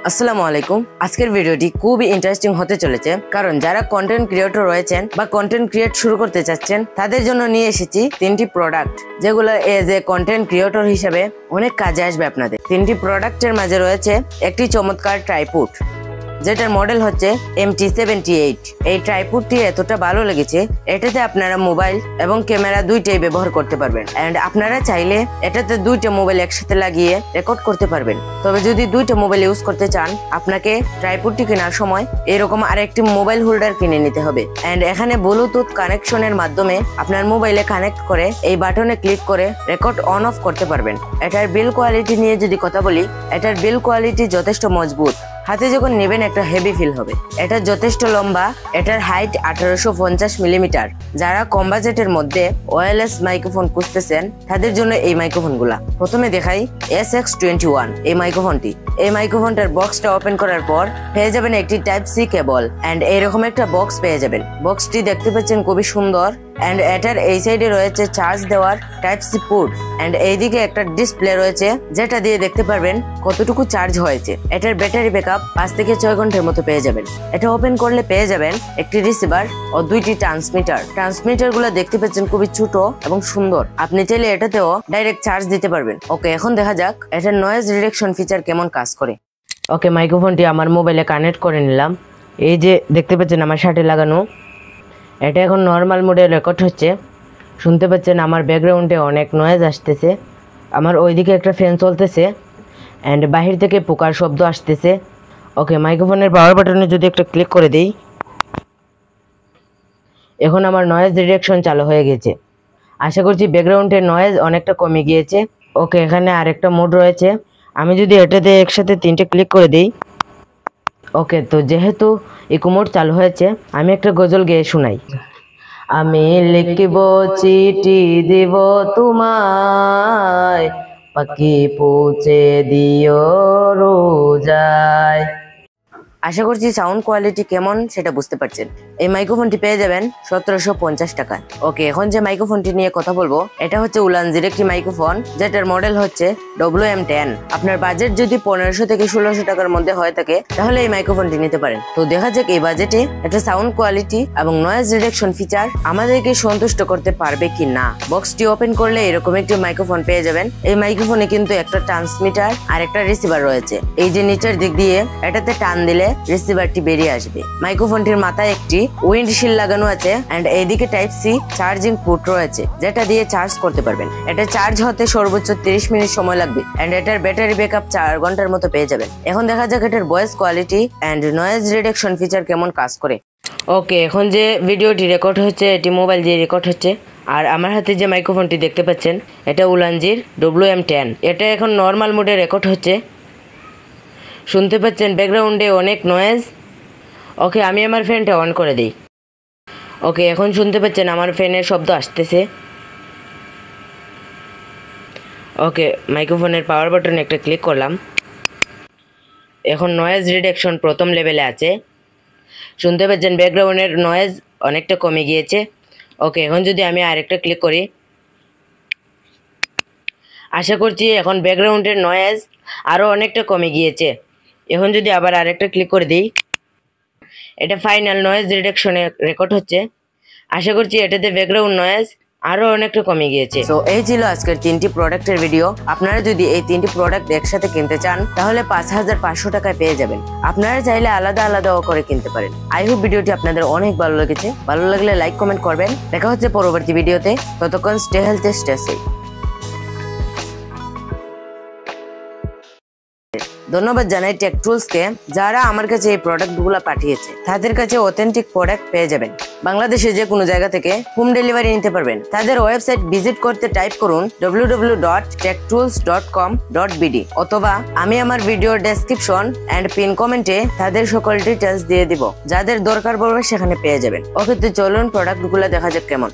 আসসালামু আলাইকুম। আজকের ভিডিওটি খুবই ইন্টারেস্টিং হতে চলেছে, কারণ যারা কন্টেন্ট ক্রিয়েটর রয়েছেন বা কন্টেন্ট ক্রিয়েট শুরু করতে চাচ্ছেন তাদের জন্য নিয়ে এসেছি তিনটি প্রোডাক্ট, যেগুলো এজ এ কন্টেন্ট ক্রিয়েটর হিসেবে অনেক কাজে আসবে আপনাদের। তিনটি প্রোডাক্টের মাঝে রয়েছে একটি চমৎকার ট্রাইপড, যেটার মডেল হচ্ছে MT78। এই ট্রাইপডটি এতটা ভালো লেগেছে, এটাতে আপনারা মোবাইল এবং ক্যামেরা দুইটাই ব্যবহার করতে পারবেন। এন্ড আপনারা চাইলে এটাতে দুইটা মোবাইল একসাথে লাগিয়ে রেকর্ড করতে পারবেন। তবে যদি দুইটা মোবাইল ইউজ করতে চান, আপনাকে ট্রাইপডটি কেনার সময় এরকম আরেকটি মোবাইল হোল্ডার কিনে নিতে হবে। এন্ড এখানে ব্লুটুথ কানেকশনের মাধ্যমে আপনার মোবাইলে কানেক্ট করে এই বাটনে ক্লিক করে রেকর্ড অন অফ করতে পারবেন। এটার বিল কোয়ালিটি নিয়ে যদি কথা বলি, এটার বিল কোয়ালিটি যথেষ্ট মজবুত, হাতে যখন নেবেন একটা হেভি ফিল হবে। এটা যথেষ্ট লম্বা, এটার হাইট 1850 মিলিমিটার। যারা কম বাজেটের মধ্যে ওয়্যারলেস মাইক্রোফোন খুঁজতেছেন তাদের জন্য এই মাইক্রোফোনগুলা। প্রথমে দেখাই SX21 এই মাইক্রোফোনটি। এই মাইক্রোফোনটার বক্সটা ওপেন করার পর পেয়ে যাবেন একটি টাইপ সি কেবল এন্ড এইরকম একটা বক্স পেয়ে যাবেন। বক্সটি দেখতে পাচ্ছেন খুবই সুন্দর। এন্ড এটার এই সাইডে রয়েছে চার্জ দেওয়ার টাইপ সি পোর্ট এন্ড এইদিকে একটা ডিসপ্লে রয়েছে, যেটা দিয়ে দেখতে পারবেন কতটুকু চার্জ হয়েছে। এটার ব্যাটারি ব্যাকআপ 5 থেকে 6 ঘন্টার মতো পেয়ে যাবেন। এটা ওপেন করলে পেয়ে যাবেন একটি রিসিভার ও দুইটি ট্রান্সমিটার গুলো দেখতে পাচ্ছেন খুবই ছোট এবং সুন্দর। আপনি চাইলে এটাতেও ডাইরেক্ট চার্জ দিতে পারবেন। ওকে, এখন দেখা যাক এটার নয়েজ রিডাকশন ফিচার কেমন কাজ করে। ওকে, মাইক্রোফোনটি আমার মোবাইলে কানেক্ট করে নিলাম। এই যে দেখতে পাচ্ছেন আমার সাথে লাগানো, এটা এখন নর্মাল মোডে রেকর্ড হচ্ছে। শুনতে পাচ্ছেন আমার ব্যাকগ্রাউন্ডে অনেক নয়েজ আসতেছে। আমার ওইদিকে একটা ফ্যান চলতেছে অ্যান্ড বাহির থেকে পোকার শব্দ আসতেছে। ওকে, মাইক্রোফোনের পাওয়ার বাটনে যদি একটা ক্লিক করে দিই, এখন আমার নয়েজ রিডাকশন চালু হয়ে গেছে। আশা করছি ব্যাকগ্রাউন্ডের নয়েজ অনেকটা কমে গিয়েছে। ওকে, এখানে আরেকটা মোড রয়েছে। আমি যদি এটাতে একসাথে 3টে ক্লিক করে দিই, ওকে, তো যেহেতু ইকো মোড চালু হয়েছে, আমি একটা গজল গেয়ে শোনাই। আমি লিখব চিঠি দেব তোমায়, পাখি পৌঁছে দিও রোজায়। আশা করছি সাউন্ড কোয়ালিটি কেমন সেটা বুঝতে পারছেন। এই মাইক্রোফোনটি পেয়ে যাবেন 1750 টাকায়। ওকে, এখন যে মাইক্রোফোনটি নিয়ে কথা বলবো, এটা হচ্ছে উলানজির একটি মাইক্রোফোন, যেটার মডেল হচ্ছে WM10। আপনার বাজেট যদি 1500 থেকে 1600 টাকার মধ্যে হয়ে থাকে, তাহলে এই মাইক্রোফোনটি নিতে পারেন। তো দেখা যাক এই বাজেটে এটা সাউন্ড কোয়ালিটি এবং নয়েজ রিডাকশন ফিচার আমাদেরকে সন্তুষ্ট করতে পারবে কি না। বক্সটি ওপেন করলে এরকম একটি মাইক্রোফোন পেয়ে যাবেন। এই মাইক্রোফোনে কিন্তু একটা ট্রান্সমিটার আর একটা রিসিভার রয়েছে। এই যে নিচের দিক দিয়ে এটাতে টান দিলে রিসিভারটি বেরিয়ে আসবে। মাইক্রোফোনটির মাথায় একটি উইন্ডশিল্ড লাগানো আছে এন্ড এইদিকে টাইপ সি চার্জিং পোর্ট রয়েছে, যেটা দিয়ে চার্জ করতে পারবেন। এটা চার্জ হতে সর্বোচ্চ 30 মিনিট সময় লাগবে এন্ড এটার ব্যাটারি ব্যাকআপ 4 ঘন্টার মতো পেয়ে যাবেন। এখন দেখা যাক এটার voice quality and noise reduction feature কেমন কাজ করে। ওকে, এখন যে ভিডিওটি রেকর্ড হচ্ছে এটি মোবাইল দিয়ে রেকর্ড হচ্ছে। আর আমার হাতে যে মাইক্রোফোনটি দেখতে পাচ্ছেন, এটা উলানজির WM10। এটা এখন নর্মাল মোডে রেকর্ড হচ্ছে। শুনতে পাচ্ছেন ব্যাকগ্রাউন্ডে অনেক নয়েজ। ওকে, আমি আমার ফ্যানটা অন করে দিই। ওকে, এখন শুনতে পাচ্ছেন আমার ফ্যানের শব্দ আসতেছে। ওকে, মাইক্রোফোনের পাওয়ার বাটনে একটা ক্লিক করলাম। এখন নয়েজ রিডাকশন প্রথম লেভেলে আছে। শুনতে পাচ্ছেন ব্যাকগ্রাউন্ডের নয়েজ অনেকটা কমে গিয়েছে। ওকে, এখন যদি আমি আরেকটা ক্লিক করি, আশা করছি এখন ব্যাকগ্রাউন্ডের নয়েজ আরও অনেকটা কমে গিয়েছে। এখন যদি আবার আরেকটা ক্লিক করে দিই, এটা ফাইনাল নয়েজ রিডাকশনে রেকর্ড হচ্ছে। আশা করছি এটাতে ব্যাকগ্রাউন্ড নয়েজ আরো অনেকটা কমে গিয়েছে। তো এই ছিল আজকের 3টি প্রোডাক্টের ভিডিও। আপনারা যদি এই 3টি প্রোডাক্ট একসাথে কিনতে চান, তাহলে 5500 টাকায় পেয়ে যাবেন। আপনারা চাইলে আলাদা আলাদাও করে কিনতে পারেন। আই হোপ ভিডিওটি আপনাদের অনেক ভালো লেগেছে। ভালো লাগলে লাইক কমেন্ট করবেন। দেখা হচ্ছে পরবর্তী ভিডিওতে। ততক্ষণ স্টে হেলথি, স্টে সেফ। ধন্যবাদ জানাই টেক টুলসকে, যারা আমার কাছে এই প্রোডাক্টগুলো পাঠিয়েছে। তাদের কাছে অথেন্টিক প্রোডাক্ট পেয়ে যাবেন। বাংলাদেশে যে কোনো জায়গা থেকে হোম ডেলিভারি নিতে পারবেন। তাদের ওয়েবসাইট ভিজিট করতে টাইপ করুন www.techtools.com.bd অথবা আমি আমার ভিডিওর ডেসক্রিপশন এন্ড পিন কমেন্টে তাদের সকল ডিটেলস দিয়ে দিব। যাদের দরকার পড়বে সেখানে পেয়ে যাবেন। ওকে, তো চলুন প্রোডাক্টগুলো দেখা যাক কেমন।